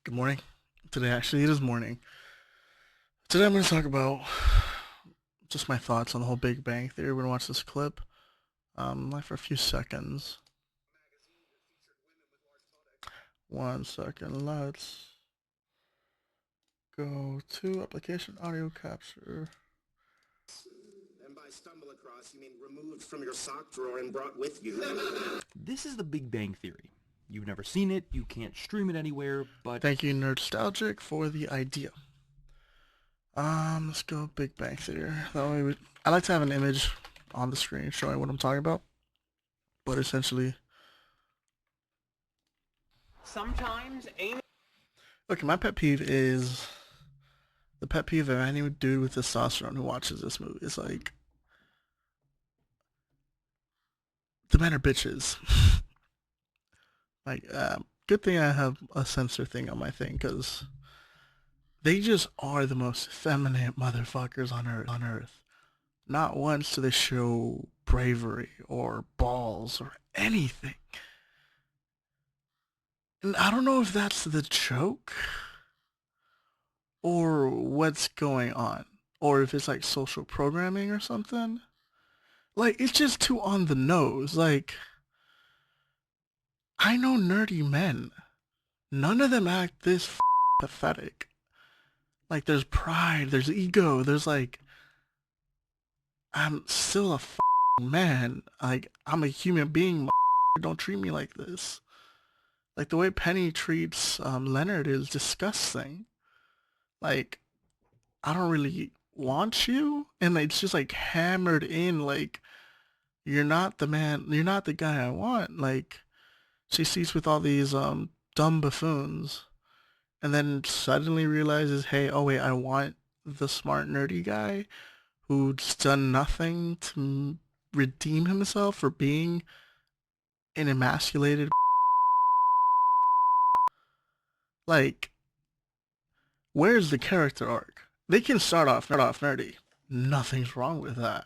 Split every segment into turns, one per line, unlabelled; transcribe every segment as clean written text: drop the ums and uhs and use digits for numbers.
Good morning. Today, actually, it is morning. Today, I'm going to talk about just my thoughts on the whole Big Bang Theory. We're going to watch this clip, like for a few seconds. 1 second. Let's go to application audio capture.
And by stumble across, you mean removed from your sock drawer and brought with you.
This is the Big Bang Theory. You've never seen it, you can't stream it anywhere, but
Thank you, Nerdstalgic, for the idea. Let's go Big Bang Theory. That way, I like to have an image on the screen showing what I'm talking about. But essentially,
sometimes Amy.
okay, my pet peeve is the pet peeve of any dude with testosterone who watches this movie. It's like, the men are bitches. Like, good thing I have a censor thing on my thing, because they just are the most effeminate motherfuckers on earth. Not once do they show bravery or balls or anything. And I don't know if that's the joke or what's going on, or if it's like social programming or something. Like, it's just too on the nose. Like, I know nerdy men. None of them act this pathetic. Like, there's pride, there's ego, there's like, I'm still a man. Like, I'm a human being. Don't treat me like this. Like, the way Penny treats Leonard is disgusting. Like, I don't really want you. And it's just like hammered in, like, you're not the man, you're not the guy I want. Like, she sees with all these dumb buffoons and then suddenly realizes, hey, oh wait, I want the smart nerdy guy who's done nothing to redeem himself for being an emasculated. Like, where's the character arc? They can start off nerdy. Nothing's wrong with that.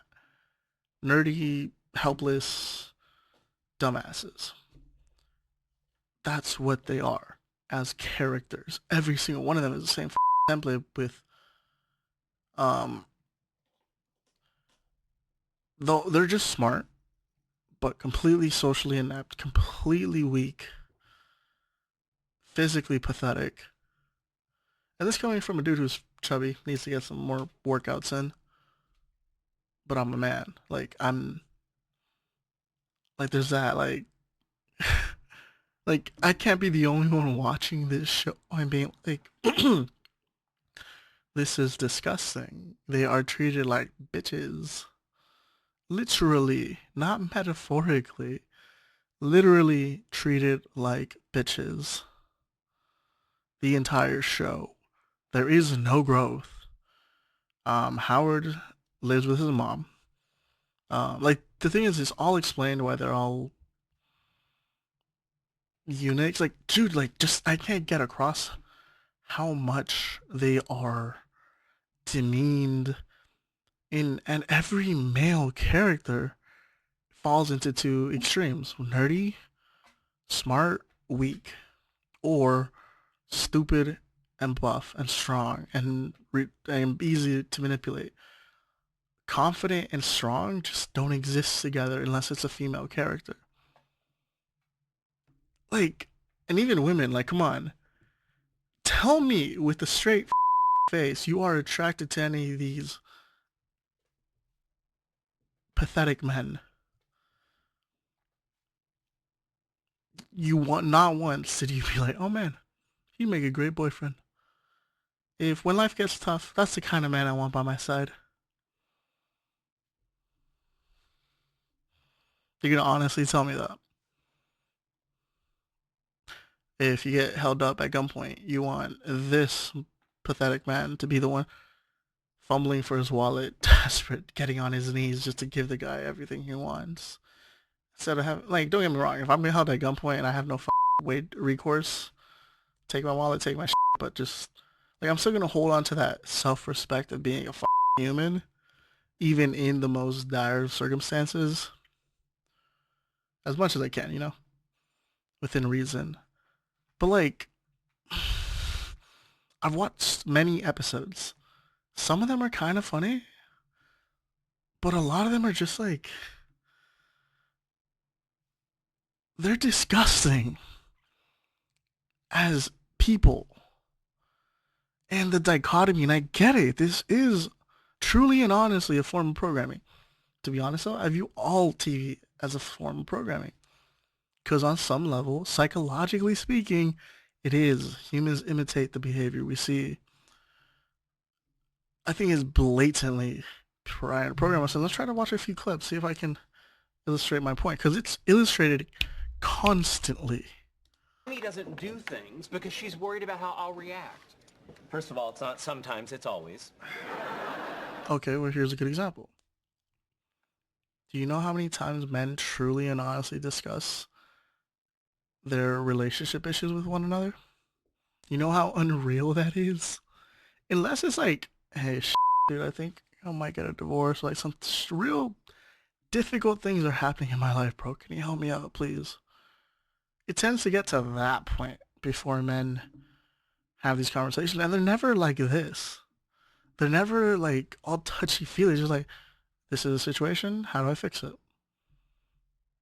Nerdy, helpless dumbasses. That's what they are as characters. Every single one of them is the same template with though they're just smart, but completely socially inept, completely weak, physically pathetic. And this coming from a dude who's chubby, needs to get some more workouts in. But I'm a man. Like there's that, like I can't be the only one watching this show. I'm being like, this is disgusting. They are treated like bitches. Literally, not metaphorically. Literally treated like bitches. The entire show. There is no growth. Howard lives with his mom. Like the thing is, it's all explained why they're all eunuchs. Like, dude, like just I can't get across how much they are demeaned in, and every male character falls into two extremes: nerdy, smart, weak, or stupid and buff and strong and easy to manipulate. Confident and strong just don't exist together unless it's a female character. Like, and even women, like, come on. Tell me with a straight face you are attracted to any of these pathetic men. You want, not once did you be like, oh man, he'd make a great boyfriend. If when life gets tough, that's the kind of man I want by my side. You're gonna honestly tell me that. If you get held up at gunpoint, you want this pathetic man to be the one fumbling for his wallet, desperate, getting on his knees just to give the guy everything he wants. Instead of having, like, don't get me wrong, if I'm being held at gunpoint and I have no way recourse, take my wallet, take my shit, but just, like, I'm still gonna hold on to that self-respect of being a human, even in the most dire of circumstances, as much as I can, within reason. But, like, I've watched many episodes. Some of them are kind of funny, but a lot of them are just like, they're disgusting as people. And the dichotomy, and I get it, this is truly and honestly a form of programming. To be honest though, I view all TV as a form of programming. Because on some level, psychologically speaking, it is. Humans imitate the behavior we see. I think it's blatantly programmed. So let's try to watch a few clips, see if I can illustrate my point. Because it's illustrated constantly.
Amy doesn't do things because she's worried about how I'll react. First of all, it's not sometimes, it's always.
Okay, well here's a good example. Do you know how many times men truly and honestly discuss their relationship issues with one another? You know how unreal that is? Unless it's like, hey, dude, I think I might get a divorce. Like some real difficult things are happening in my life, bro. Can you help me out, please? It tends to get to that point before men have these conversations, and they're never like this. They're never like all touchy-feely. Just like, this is a situation. How do I fix it?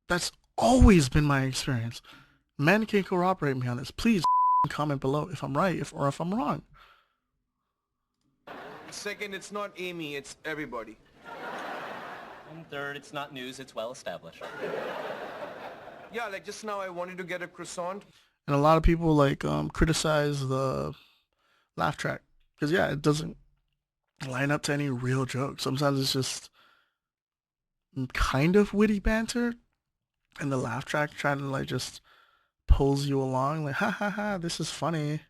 That's always been my experience. Men can corroborate me on this. Please comment below if I'm right or if I'm wrong.
Second, it's not Amy, it's everybody.
And third, it's not news, it's well established.
Yeah, like just now I wanted to get a croissant.
And a lot of people like criticize the laugh track because yeah, it doesn't line up to any real joke. Sometimes it's just kind of witty banter, and the laugh track trying to like just pulls you along like ha ha ha, this is funny.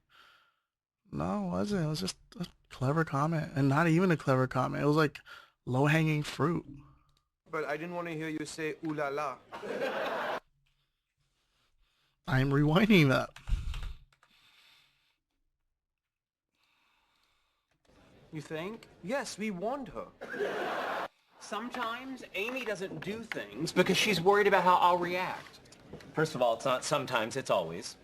No, it wasn't. It was just a clever comment, and not even a clever comment. It was like low hanging fruit.
But I didn't want to hear you say ooh la la.
I'm rewinding that.
You think? Yes, we warned her.
Sometimes Amy doesn't do things because she's worried about how I'll react.
First of all, it's not sometimes, it's always.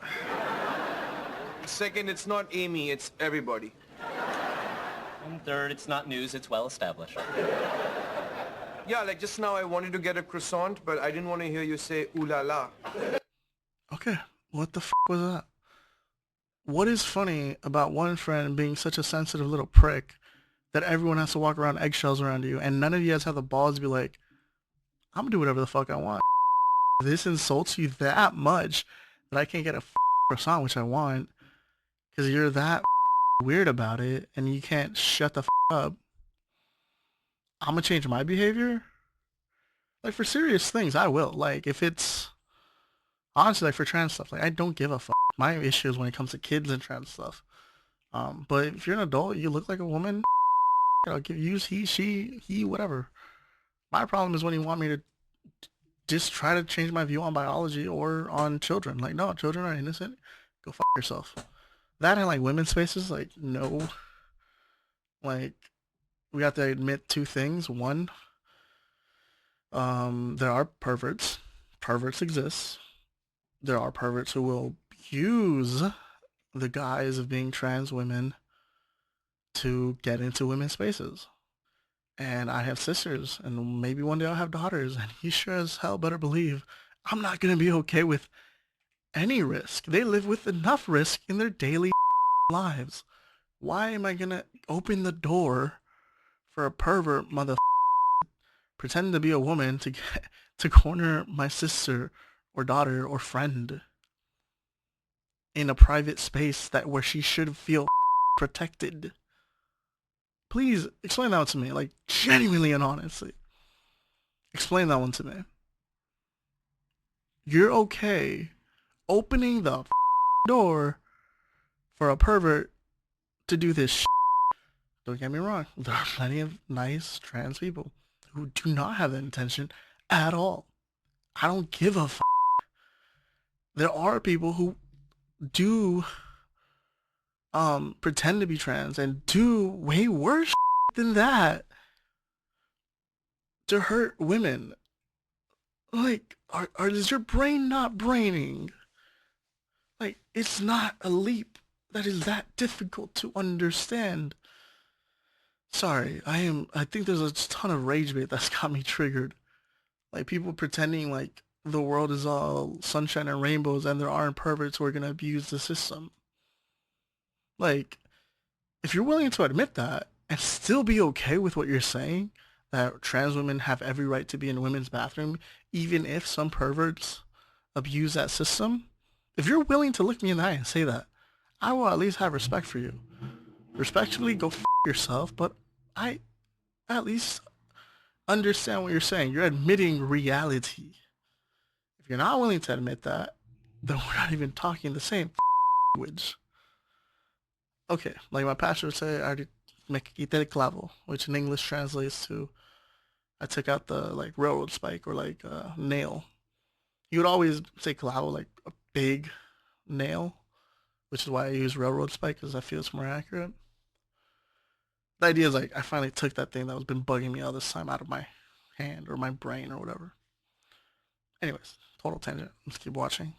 Second, it's not Amy, it's everybody.
And third, it's not news, it's well established.
Yeah, like just now I wanted to get a croissant, but I didn't want to hear you say ooh la la.
Okay, what the f was that? What is funny about one friend being such a sensitive little prick that everyone has to walk around eggshells around you, and none of you guys have the balls to be like, I'm gonna do whatever the fuck I want. This insults you that much that I can't get a croissant, which I want, because you're that weird about it, and you can't shut the up. I'm gonna change my behavior? Like, for serious things, I will. Like, if it's, honestly, like, for trans stuff, like, I don't give a fuck. My issue is when it comes to kids and trans stuff. But if you're an adult, you look like a woman, I'll give you he, she, he, whatever. My problem is when you want me to just try to change my view on biology or on children. Like, no, children are innocent. Go fuck yourself. That and, like, women's spaces, like, no. Like, we have to admit two things. One, there are perverts. Perverts exist. There are perverts who will use the guise of being trans women to get into women's spaces. And I have sisters, and maybe one day I'll have daughters, and you sure as hell better believe I'm not going to be okay with any risk. They live with enough risk in their daily lives. Why am I going to open the door for a pervert pretend to be a woman to get to corner my sister or daughter or friend in a private space that where she should feel protected? Please explain that one to me, like, genuinely and honestly. Explain that one to me. You're okay opening the door for a pervert to do this. Don't get me wrong. There are plenty of nice trans people who do not have that intention at all. I don't give a f. There are people who do pretend to be trans and do way worse than that to hurt women. Like, is your brain not braining? Like, it's not a leap that is that difficult to understand. Sorry, I think there's a ton of rage bait that's got me triggered. Like people pretending like the world is all sunshine and rainbows and there aren't perverts who are gonna abuse the system. Like, if you're willing to admit that and still be okay with what you're saying, that trans women have every right to be in a women's bathroom, even if some perverts abuse that system, if you're willing to look me in the eye and say that, I will at least have respect for you. Respectfully, go yourself, but I at least understand what you're saying. You're admitting reality. If you're not willing to admit that, then we're not even talking the same language. Okay, like my pastor would say, I me quité el clavo, which in English translates to I took out the like railroad spike or like nail. You would always say clavo, like a big nail, which is why I use railroad spike because I feel it's more accurate. The idea is like I finally took that thing that was been bugging me all this time out of my hand or my brain or whatever. Anyways, total tangent. Let's keep watching.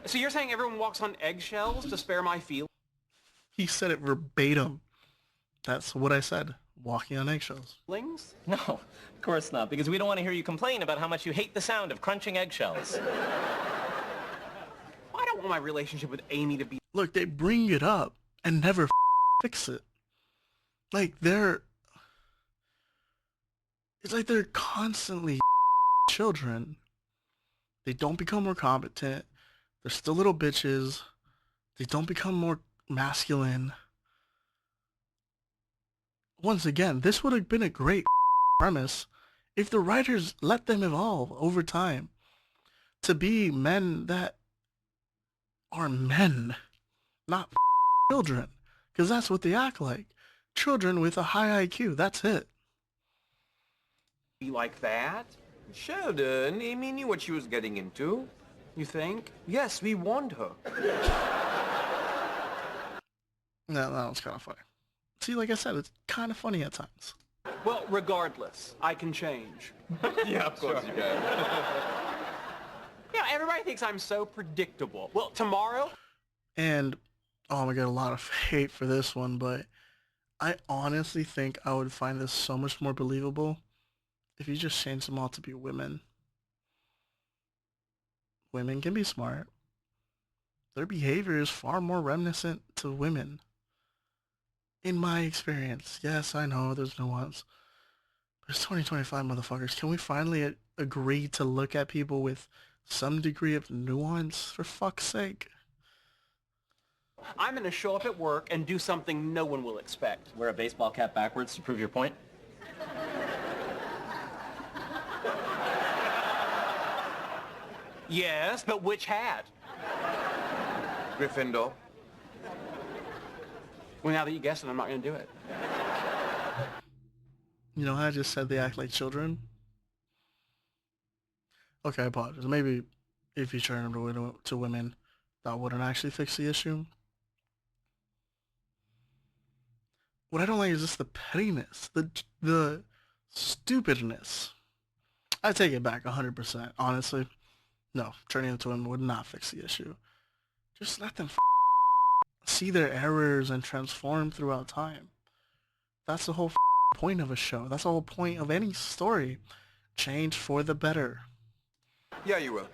So you're saying everyone walks on eggshells to spare my feelings?
He said it verbatim. That's what I said. Walking on eggshells.
No, of course not, because we don't want to hear you complain about how much you hate the sound of crunching eggshells.
I don't want my relationship with Amy to be...
Look, they bring it up and never fix it. Like it's like they're constantly children. They don't become more competent. They're still little bitches. They don't become more masculine. Once again, this would have been a great premise if the writers let them evolve over time to be men that are men, not children, because that's what they act like. Children with a high IQ, that's it.
Be like that?
Sheldon, Amy knew what she was getting into.
You think?
Yes, we warned her.
No, that was kind of funny. See, like I said, it's kind of funny at times.
Well, regardless, I can change.
Yeah, of course you can.
Yeah, everybody thinks I'm so predictable. Well, tomorrow...
And, oh, I'm gonna get a lot of hate for this one, but I honestly think I would find this so much more believable if you just change them all to be women. Women can be smart. Their behavior is far more reminiscent to women. In my experience. Yes, I know there's nuance. But it's 2025, motherfuckers. Can we finally agree to look at people with some degree of nuance, for fuck's sake?
I'm going to show up at work and do something no one will expect.
Wear a baseball cap backwards to prove your point.
Yes, but which hat?
Gryffindor.
Well, now that you guessed it, I'm not going to do it.
You know how I just said they act like children? Okay, I apologize. Maybe if you turn them to women, that wouldn't actually fix the issue. What I don't like is just the pettiness, the stupidness. I take it back 100%, honestly. No, turning into women would not fix the issue. Just let them see their errors and transform throughout time. That's the whole point of a show. That's the whole point of any story. Change for the better.
Yeah, you will.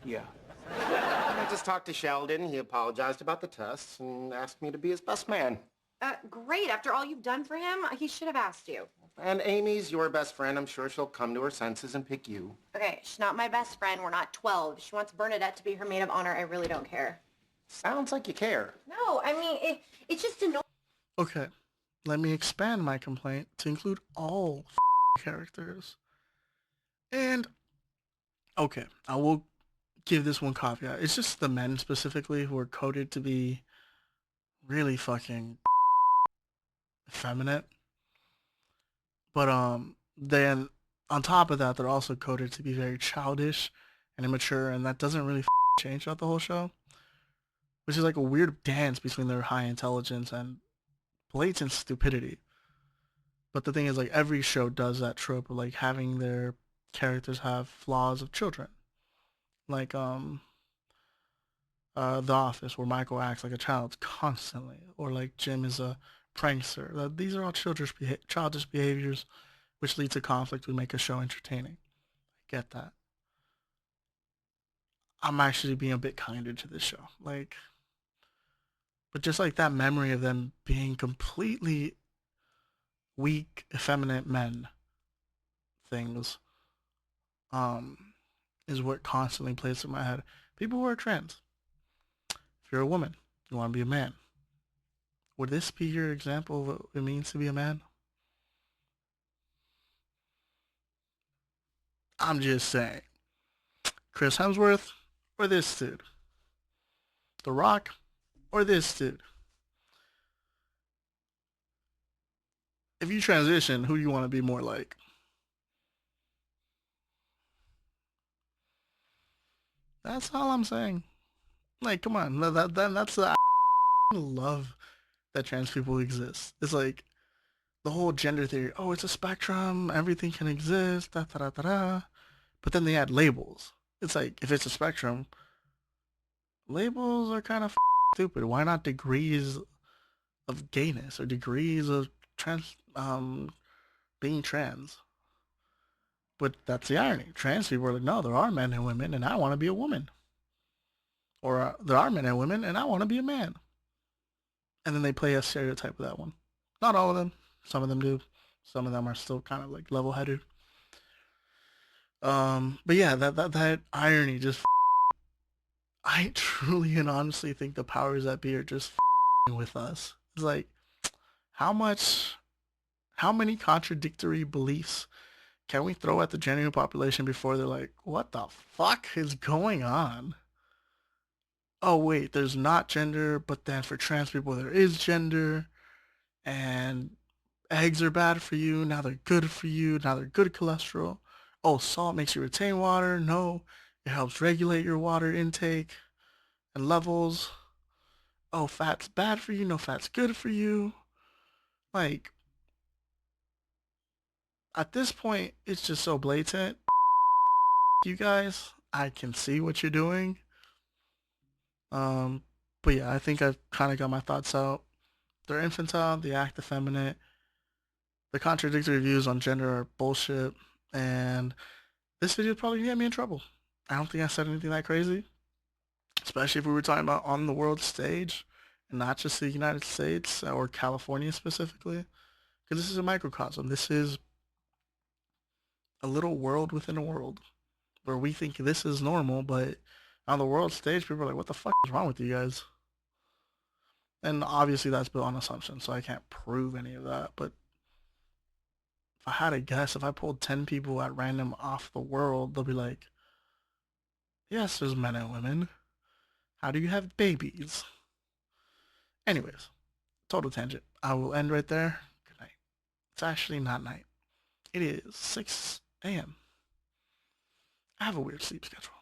Yeah.
I just talked to Sheldon. He apologized about the tests and asked me to be his best man.
Great. After all you've done for him, he should have asked you.
And Amy's your best friend. I'm sure she'll come to her senses and pick you.
Okay, she's not my best friend. We're not 12. She wants Bernadette to be her maid of honor. I really don't care.
Sounds like you care.
No, I mean, it's just annoying.
Okay, let me expand my complaint to include all characters. And, okay, I will give this one caveat. It's just the men specifically who are coded to be really fucking effeminate. But then on top of that, they're also coded to be very childish and immature, and that doesn't really change throughout the whole show. Which is like a weird dance between their high intelligence and blatant stupidity. But the thing is, like, every show does that trope of, like, having their characters have flaws of children. Like, The Office, where Michael acts like a child constantly, or like Jim is a prankster. These are all childish behaviors, which lead to conflict, would make a show entertaining. I get that. I'm actually being a bit kinder to this show. Like, but just like that memory of them being completely weak, effeminate men things, um, is what constantly plays through my head. People who are trans. If you're a woman, you want to be a man. Would this be your example of what it means to be a man? I'm just saying. Chris Hemsworth or this dude? The Rock or this dude? If you transition, who do you want to be more like? That's all I'm saying. Like, come on. That's the love that trans people exist. It's like the whole gender theory. Oh, it's a spectrum. Everything can exist. Da da da da da. But then they add labels. It's like, if it's a spectrum, labels are kind of stupid. Why not degrees of gayness or degrees of being trans? But that's the irony. Trans people are like, no, there are men and women, and I want to be a woman. Or there are men and women, and I want to be a man. And then they play a stereotype with that one. Not all of them. Some of them do. Some of them are still kind of like level-headed. But yeah, that irony just. I truly and honestly think the powers that be are just with us. It's like, how many contradictory beliefs can we throw at the general population before they're like, what the fuck is going on? Oh wait, there's not gender, but then for trans people there is gender, and eggs are bad for you, now they're good for you, now they're good cholesterol. Oh, salt makes you retain water. No, it helps regulate your water intake and levels. Oh, fat's bad for you. No, fat's good for you. Like, at this point, it's just so blatant. You guys, I can see what you're doing. Um, but yeah, I think I've kind of got my thoughts out. They're infantile, they act effeminate. The contradictory views on gender are bullshit, and this video is probably gonna get me in trouble. I don't think I said anything that crazy, especially if we were talking about on the world stage and not just the United States or California specifically, because this is a microcosm. This is a little world within a world where we think this is normal, but on the world stage, people are like, what the fuck is wrong with you guys? And obviously that's built on assumption, so I can't prove any of that, but if I had to guess, if I pulled 10 people at random off the world, they'll be like, yes, there's men and women. How do you have babies? Anyways, total tangent. I will end right there. Good night. It's actually not night. It is 6 a.m. I have a weird sleep schedule.